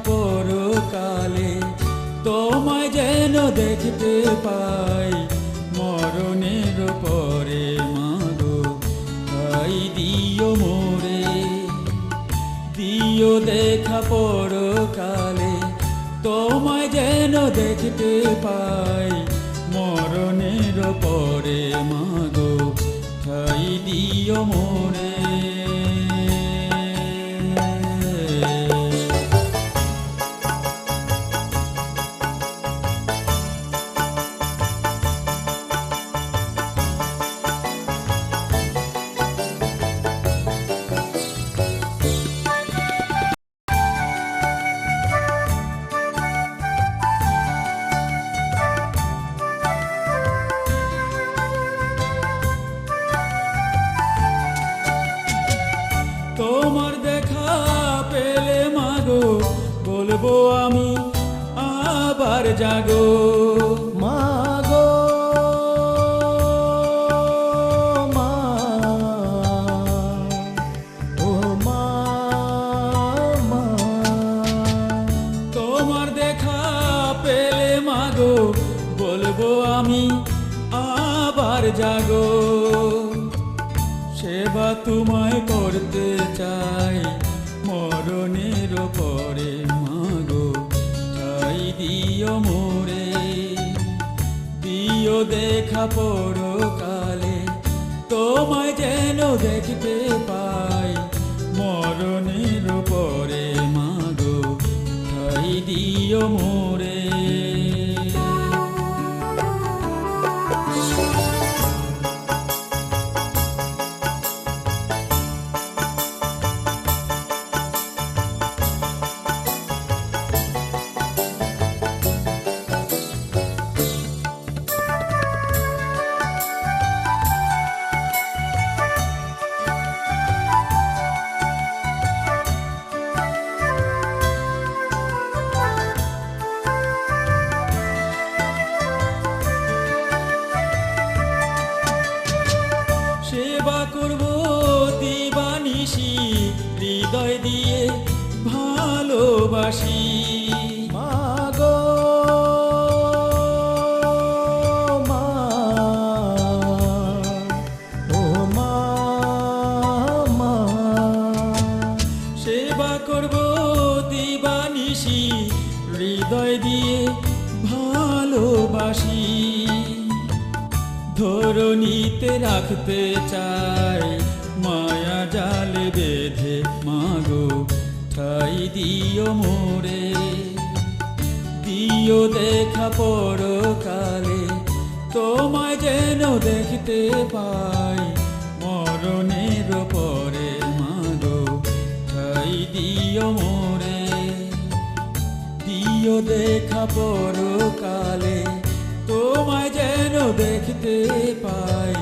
পরকালে, তোমায় যেন দেখতে পাই মরণের পরে মাগো, তাই দিও মোরে, দিও দেখা পরকালে, তোমায় যেন দেখতে পাই মরণের পরে মাগো, তাই দিও মোরে। তোমার দেখা পেলে মাগো, বলবো আমি আবার জাগো মাগো, মা ও মা, মা। তোমার দেখা পেলে মাগো, বলবো আমি আবার জাগো, সেবা তোমায় করতে চাই মরণের পরে মাগো, তাই দিও মোরে, দিও দেখা পরকালে, তোমায় যেন দেখতে পাই মরণের পরে মাগো, তাই দিও মোরে। সেবা করব দিবানিশি, হৃদয় দিয়ে ভালোবাসি মাগো, মা ও মা, মা। সেবা করব দিবানিশি, হৃদয় দিয়ে ভালোবাসি, ধরণীতে রাখতে চাই মায়া জালে বেঁধে মাগো, ঠাই দিও মোরে, দিও দেখা পরকালে, তোমায় যেন দেখতে পাই মরণের পরে মাগো, ঠাই দিও মোরে, দিও দেখা পরকালে, তোমায় যেন দেখতে পাই